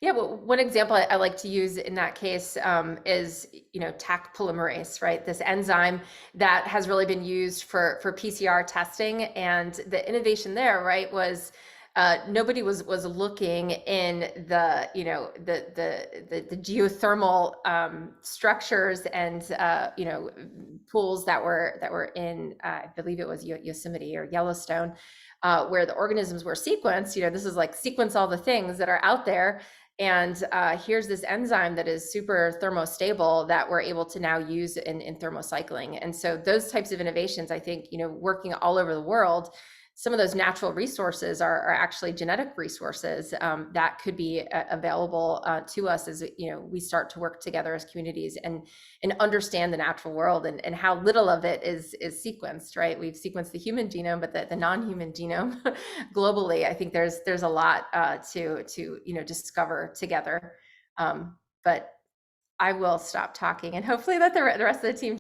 Yeah, well, one example I like to use in that case is, Taq polymerase, right? This enzyme that has really been used for PCR testing, and the innovation there, right, was nobody was looking in the geothermal structures and pools that were in I believe it was Yosemite or Yellowstone, where the organisms were sequenced. This is like sequence all the things that are out there. And here's this enzyme that is super thermostable that we're able to now use in thermocycling. And so those types of innovations, I think, working all over the world, some of those natural resources are actually genetic resources that could be available to us as we start to work together as communities and understand the natural world and how little of it is sequenced, right? We've sequenced the human genome, but the non-human genome globally, I think there's a lot to discover together. But I will stop talking and hopefully let the rest of the team.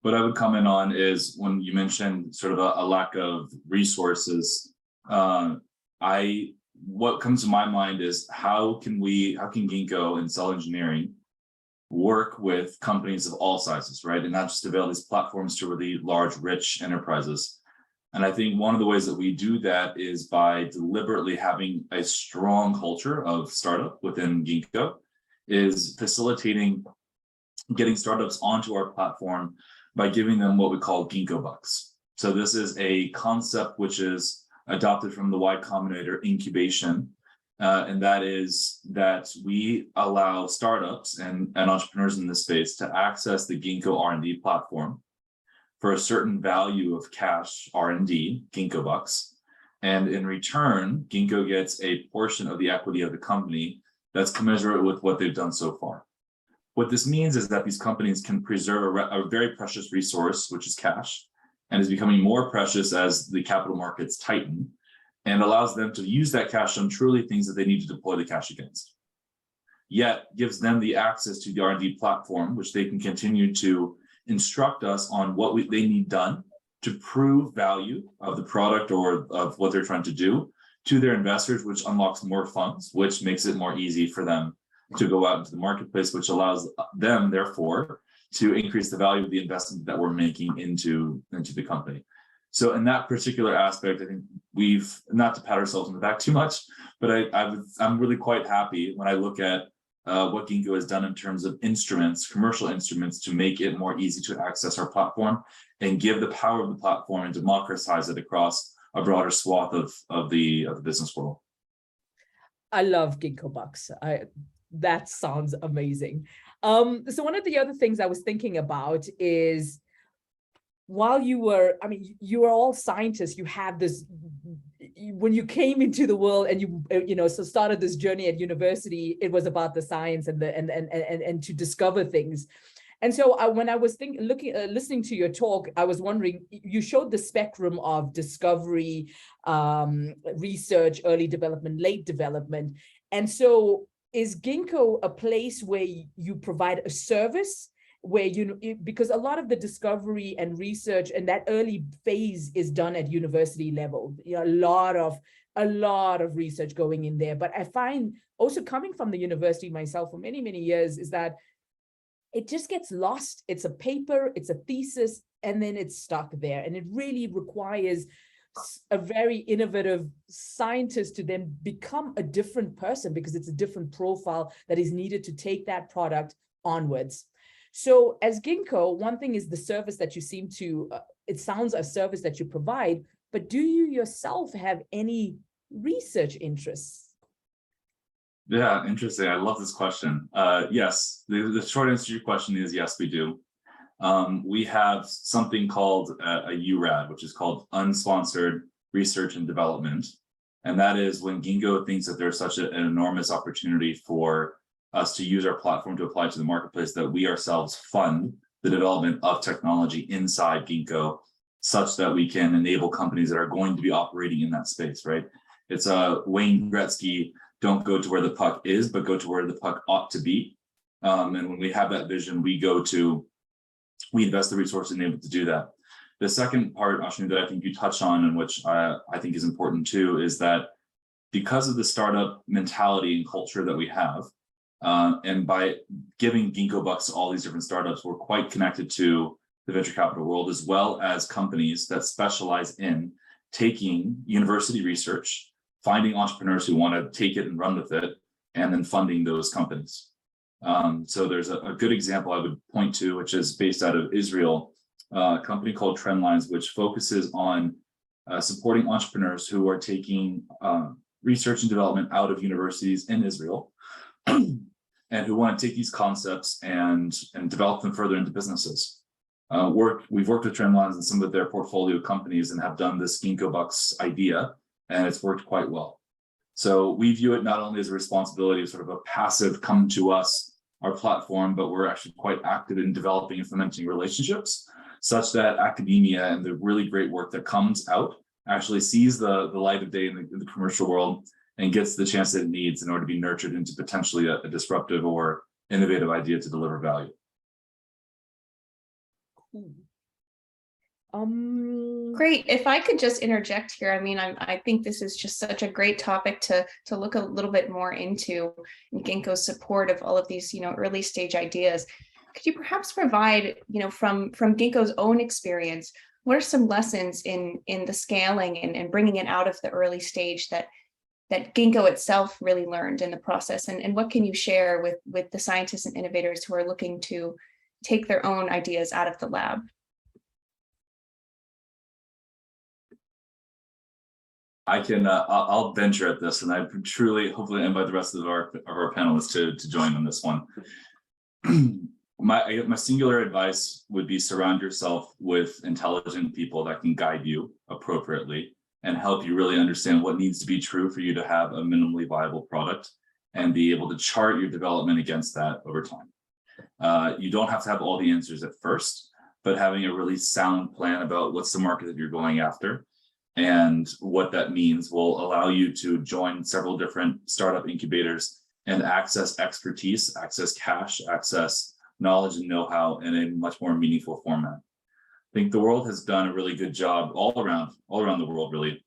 What I would comment on is when you mentioned sort of a lack of resources, what comes to my mind is how can Ginkgo and cell engineering work with companies of all sizes, right? And not just avail these platforms to really large, rich enterprises. And I think one of the ways that we do that is by deliberately having a strong culture of startup within Ginkgo, is facilitating getting startups onto our platform by giving them what we call Ginkgo bucks. So this is a concept which is adopted from the Y Combinator incubation, and that is that we allow startups and entrepreneurs in this space to access the Ginkgo R&D platform for a certain value of cash R&D, Ginkgo bucks, and in return, Ginkgo gets a portion of the equity of the company that's commensurate with what they've done so far. What this means is that these companies can preserve a very precious resource, which is cash, and is becoming more precious as the capital markets tighten, and allows them to use that cash on truly things that they need to deploy the cash against. Yet gives them the access to the R&D platform, which they can continue to instruct us on what they need done to prove value of the product or of what they're trying to do to their investors, which unlocks more funds, which makes it more easy for them to go out into the marketplace, which allows them, therefore, to increase the value of the investment that we're making into the company. So in that particular aspect, I think we've, not to pat ourselves on the back too much, but I'm really quite happy when I look at what Ginkgo has done in terms of instruments, commercial instruments, to make it more easy to access our platform and give the power of the platform and democratize it across a broader swath of the business world. I love Ginkgo bucks. That sounds amazing. So one of the other things I was thinking about is, while you were all scientists, you have this, when you came into the world and you started this journey at university, it was about the science and to discover things. And so when I was listening to your talk, I was wondering, you showed the spectrum of discovery, research, early development, late development. And so is Ginkgo a place where you provide a service where, because a lot of the discovery and research and that early phase is done at university level, a lot of research going in there. But I find also, coming from the university myself for many, many years, is that it just gets lost. It's a paper, it's a thesis, and then it's stuck there. And it really requires a very innovative scientist to then become a different person, because it's a different profile that is needed to take that product onwards. So as Ginkgo, one thing is the service that you seem to, it sounds a service that you provide, but do you yourself have any research interests? Yeah, interesting. I love this question. Yes, the short answer to your question is yes, we do. We have something called a URAD, which is called Unsponsored Research and Development. And that is when Ginkgo thinks that there's such an enormous opportunity for us to use our platform to apply to the marketplace, that we ourselves fund the development of technology inside Ginkgo, such that we can enable companies that are going to be operating in that space, right? It's a Wayne Gretzky, don't go to where the puck is, but go to where the puck ought to be. And when we have that vision, we invest the resources in able to do that. The second part, Arshnee, that I think you touch on, and which I think is important too, is that because of the startup mentality and culture that we have, and by giving Ginkgo bucks to all these different startups, we're quite connected to the venture capital world, as well as companies that specialize in taking university research, finding entrepreneurs who want to take it and run with it, and then funding those companies. So there's a good example I would point to, which is based out of Israel, a company called Trendlines, which focuses on supporting entrepreneurs who are taking research and development out of universities in Israel and who want to take these concepts and develop them further into businesses. We've worked with Trendlines and some of their portfolio companies and have done this Ginkgo Bucks idea, and it's worked quite well. So we view it not only as a responsibility of sort of a passive come to us, our platform, but we're actually quite active in developing and fomenting relationships such that academia and the really great work that comes out actually sees the light of day in the commercial world and gets the chance that it needs in order to be nurtured into potentially a disruptive or innovative idea to deliver value. Great. If I could just interject here, I mean, I think this is just such a great topic to look a little bit more into, in Ginkgo's support of all of these, early stage ideas. Could you perhaps provide, from Ginkgo's own experience, what are some lessons in the scaling and bringing it out of the early stage that Ginkgo itself really learned in the process, and what can you share with the scientists and innovators who are looking to take their own ideas out of the lab? I'll venture at this, and I truly, hopefully invite the rest of our panelists to join on this one. My singular advice would be surround yourself with intelligent people that can guide you appropriately and help you really understand what needs to be true for you to have a minimally viable product and be able to chart your development against that over time. You don't have to have all the answers at first, but having a really sound plan about what's the market that you're going after and what that means will allow you to join several different startup incubators and access expertise, access cash, access knowledge and know-how in a much more meaningful format. I think the world has done a really good job all around the world, really,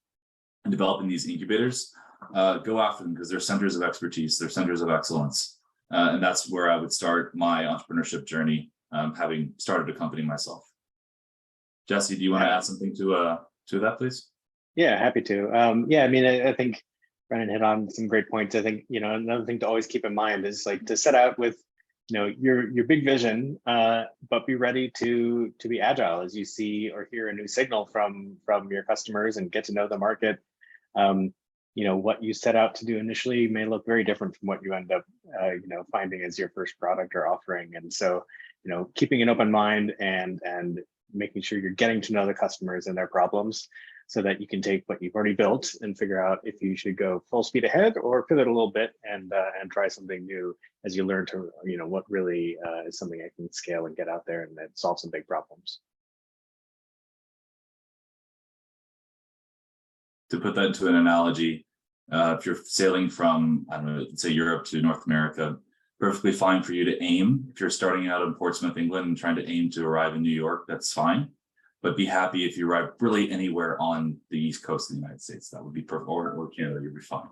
in developing these incubators. Go after them because they're centers of expertise, they're centers of excellence. And that's where I would start my entrepreneurship journey, having started a company myself. Jesse, do you want to add something to that, please? Yeah, happy to. Yeah, I mean, I think Brennan hit on some great points. I think, another thing to always keep in mind is like to set out with, your big vision, but be ready to be agile as you see or hear a new signal from your customers and get to know the market. What you set out to do initially may look very different from what you end up, finding as your first product or offering. And so, keeping an open mind and making sure you're getting to know the customers and their problems so that you can take what you've already built and figure out if you should go full speed ahead or pivot a little bit and try something new as you learn to, what really is something I can scale and get out there and then solve some big problems. To put that into an analogy, if you're sailing from, I don't know, let's say Europe to North America, perfectly fine for you to aim. If you're starting out in Portsmouth, England, and trying to aim to arrive in New York, that's fine. But be happy if you arrive really anywhere on the East Coast of the United States. That would be perfect, or Canada, you'd be fine.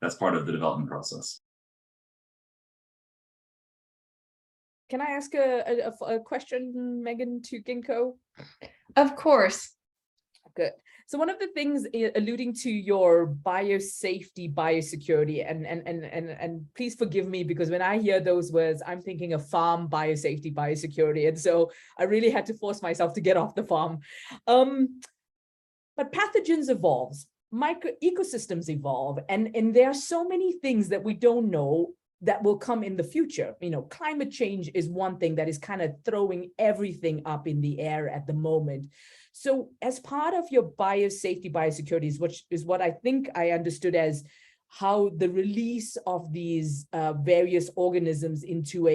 That's part of the development process. Can I ask a question, Megan, to Ginkgo? Of course. Good. So one of the things alluding to your biosafety, biosecurity, and please forgive me because when I hear those words, I'm thinking of farm biosafety, biosecurity. And so I really had to force myself to get off the farm. But pathogens evolves, micro ecosystems evolve, and there are so many things that we don't know that will come in the future. Climate change is one thing that is kind of throwing everything up in the air at the moment. So as part of your biosafety, biosecurity, which is what I think I understood as how the release of these various organisms into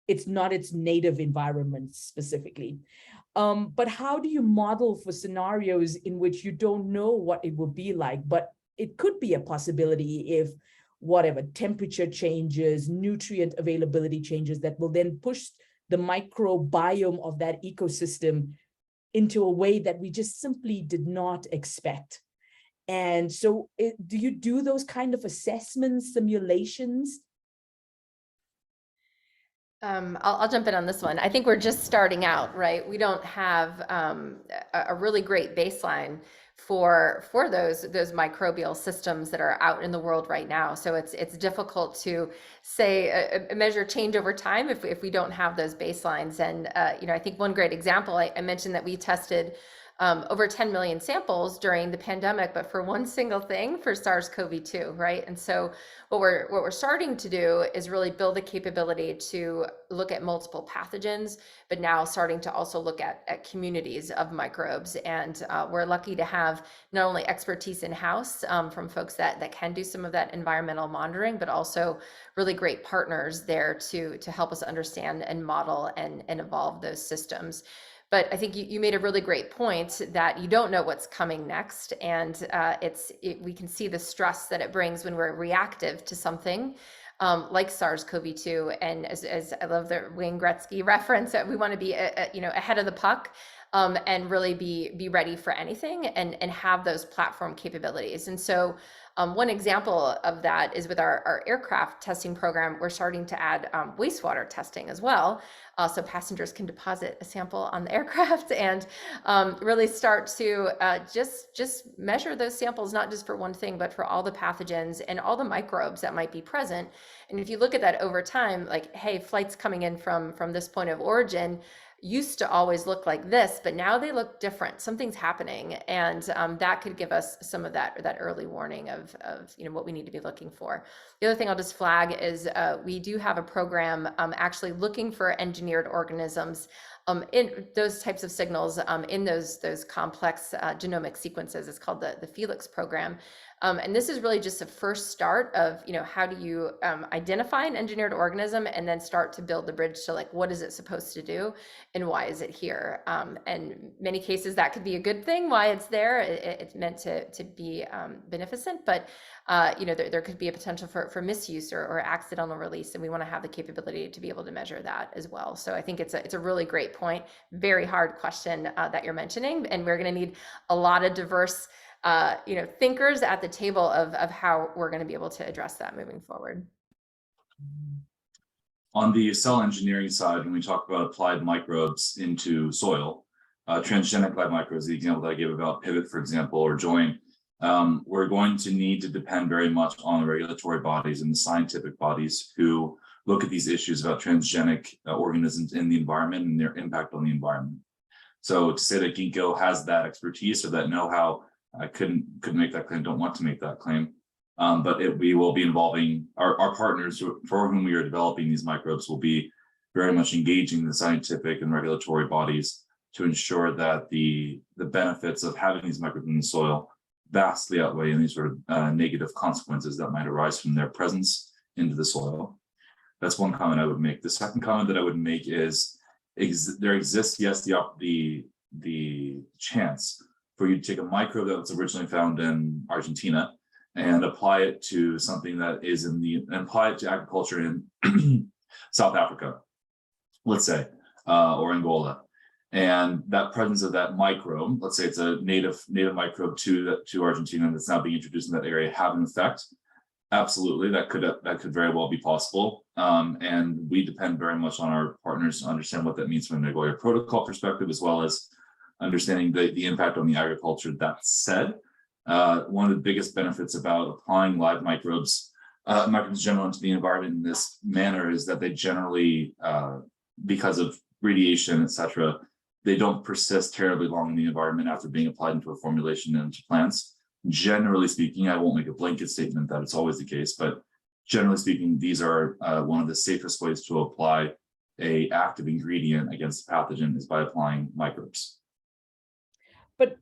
it's not its native environment specifically. But how do you model for scenarios in which you don't know what it will be like, but it could be a possibility if whatever temperature changes, nutrient availability changes, that will then push the microbiome of that ecosystem into a way that we just simply did not expect. And so do you do those kind of assessments, simulations? I'll jump in on this one. I think we're just starting out, right? We don't have a really great baseline for those microbial systems that are out in the world right now. So it's difficult to say measure change over time if we don't have those baselines. And I think one great example, I mentioned that we tested over 10 million samples during the pandemic, but for one single thing, for SARS-CoV-2, right? And so what we're starting to do is really build the capability to look at multiple pathogens, but now starting to also look at communities of microbes. And we're lucky to have not only expertise in-house from folks that can do some of that environmental monitoring, but also really great partners there to help us understand and model and evolve those systems. But I think you made a really great point that you don't know what's coming next. And we can see the stress that it brings when we're reactive to something like SARS-CoV-2. And as I love the Wayne Gretzky reference, that we want to be ahead of the puck and really be ready for anything and have those platform capabilities. And so one example of that is with our aircraft testing program. We're starting to add wastewater testing as well. So passengers can deposit a sample on the aircraft and really start to just measure those samples, not just for one thing, but for all the pathogens and all the microbes that might be present. And if you look at that over time, like, hey, flights coming in from this point of origin used to always look like this, but now they look different. Something's happening, and that could give us some of that early warning of what we need to be looking for. The other thing I'll just flag is we do have a program actually looking for engineered organisms in those types of signals in those complex genomic sequences. It's called the Felix program. And this is really just the first start of, how do you identify an engineered organism and then start to build the bridge to like, what is it supposed to do and why is it here? And many cases that could be a good thing, why it's there. It's meant to be beneficent, but there could be a potential for misuse or accidental release. And we want to have the capability to be able to measure that as well. So I think it's a really great point, very hard question that you're mentioning. And we're going to need a lot of diverse thinkers at the table of how we're going to be able to address that moving forward. On the cell engineering side, when we talk about applied microbes into soil, transgenic applied microbes, the example that I gave about pivot, for example, or join, we're going to need to depend very much on the regulatory bodies and the scientific bodies who look at these issues about transgenic organisms in the environment and their impact on the environment. So to say that Ginkgo has that expertise or that know-how, I couldn't make that claim, don't want to make that claim. But we will be involving our partners for whom we are developing these microbes will be very much engaging the scientific and regulatory bodies to ensure that the benefits of having these microbes in the soil vastly outweigh any sort of negative consequences that might arise from their presence into the soil. That's one comment I would make. The second comment that I would make is there exists, yes, the chance for you to take a microbe that was originally found in Argentina and apply it to something that is apply it to agriculture in South Africa, let's say, or Angola. And that presence of that microbe, let's say it's a native microbe to Argentina that's now being introduced in that area, have an effect. Absolutely, that could very well be possible. And we depend very much on our partners to understand what that means from a Nagoya Protocol perspective, as well as understanding the impact on the agriculture. That said, one of the biggest benefits about applying live microbes in general into the environment in this manner is that they generally, because of radiation, et cetera, they don't persist terribly long in the environment after being applied into a formulation into plants. Generally speaking, I won't make a blanket statement that it's always the case, but generally speaking, these are one of the safest ways to apply an active ingredient against a pathogen is by applying microbes. But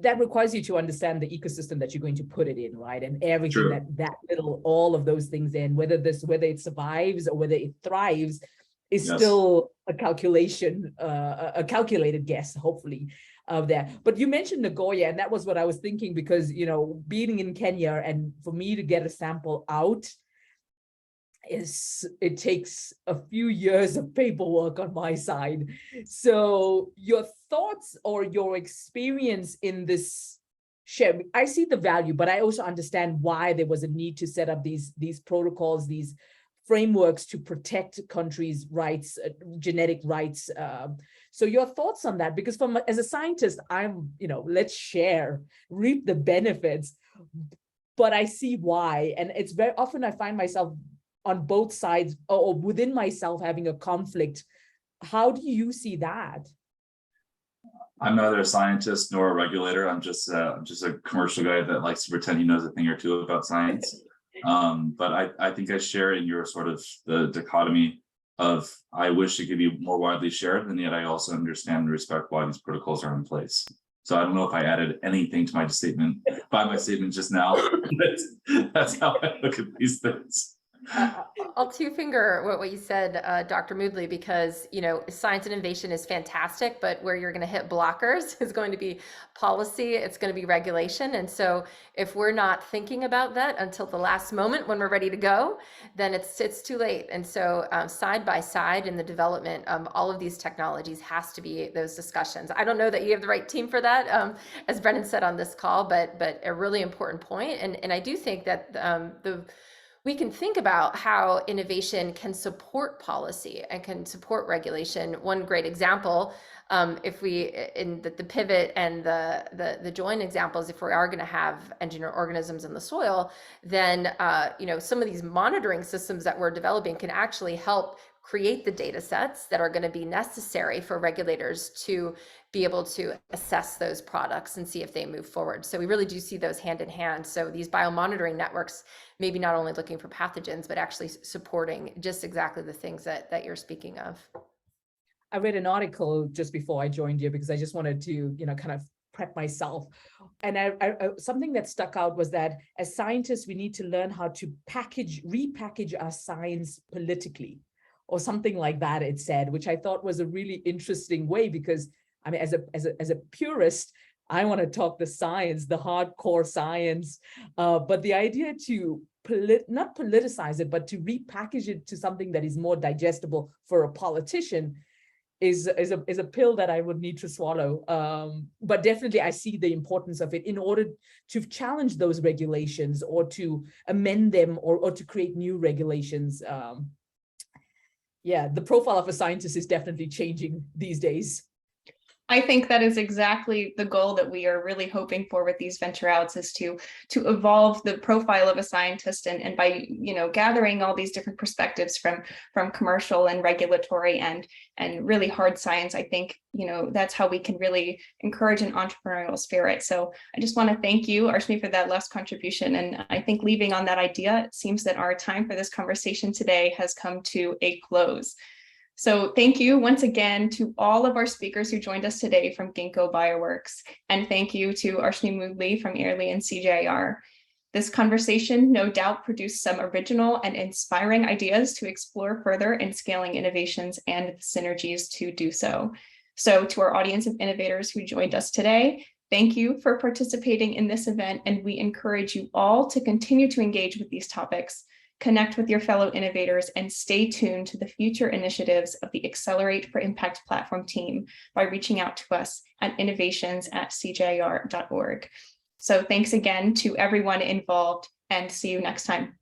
that requires you to understand the ecosystem that you're going to put it in, right? And everything True. that little, all of those things in, whether it survives or whether it thrives, is Yes. still a calculation, a calculated guess, hopefully, of that. But you mentioned Nagoya, and that was what I was thinking, because, you know, being in Kenya and for me to get a sample out, it takes a few years of paperwork on my side. So your thoughts or your experience in this share, I see the value, but I also understand why there was a need to set up these protocols, these frameworks to protect countries' rights, genetic rights. So your thoughts on that? Because as a scientist, I'm, you know, let's share, reap the benefits, but I see why. And it's very often I find myself on both sides or within myself having a conflict. How do you see that? I'm neither a scientist nor a regulator. I'm just a commercial guy that likes to pretend he knows a thing or two about science. But I think I share in your sort of the dichotomy of I wish it could be more widely shared, and yet I also understand and respect why these protocols are in place. So I don't know if I added anything to my statement just now. That's how I look at these things. I'll two-finger what you said, Dr. Moodley, because, you know, science and innovation is fantastic, but where you're going to hit blockers is going to be policy, it's going to be regulation. And so if we're not thinking about that until the last moment when we're ready to go, then it's too late. And so side by side in the development of all of these technologies has to be those discussions. I don't know that you have the right team for that, as Brennan said on this call, but a really important point. And I do think that we can think about how innovation can support policy and can support regulation. One great example, if we, in the pivot and the joint examples, if we are going to have engineered organisms in the soil, then you know, some of these monitoring systems that we're developing can actually help create the data sets that are going to be necessary for regulators to be able to assess those products and see if they move forward. So we really do see those hand in hand. So these biomonitoring networks, maybe not only looking for pathogens, but actually supporting just exactly the things that you're speaking of. I read an article just before I joined you because I just wanted to, you know, kind of prep myself. And I something that stuck out was that as scientists, we need to learn how to repackage our science politically, or something like that, it said, which I thought was a really interesting way, because I mean, as a purist, I want to talk the science, the hardcore science, but the idea to not politicize it, but to repackage it to something that is more digestible for a politician is a pill that I would need to swallow. But definitely I see the importance of it in order to challenge those regulations or to amend them or to create new regulations. Yeah, the profile of a scientist is definitely changing these days. I think that is exactly the goal that we are really hoping for with these venture outs, is to evolve the profile of a scientist, and by, you know, gathering all these different perspectives from commercial and regulatory and really hard science. I think, you know, that's how we can really encourage an entrepreneurial spirit. So I just want to thank you, Arshnee, for that last contribution. And I think leaving on that idea, it seems that our time for this conversation today has come to a close. So thank you once again to all of our speakers who joined us today from Ginkgo Bioworks. And thank you to Arshnee Moodley from Airly and CGIAR. This conversation no doubt produced some original and inspiring ideas to explore further in scaling innovations and the synergies to do so. So to our audience of innovators who joined us today, thank you for participating in this event, and we encourage you all to continue to engage with these topics, connect with your fellow innovators, and stay tuned to the future initiatives of the Accelerate for Impact platform team by reaching out to us at innovations@cgiar.org. So thanks again to everyone involved, and see you next time.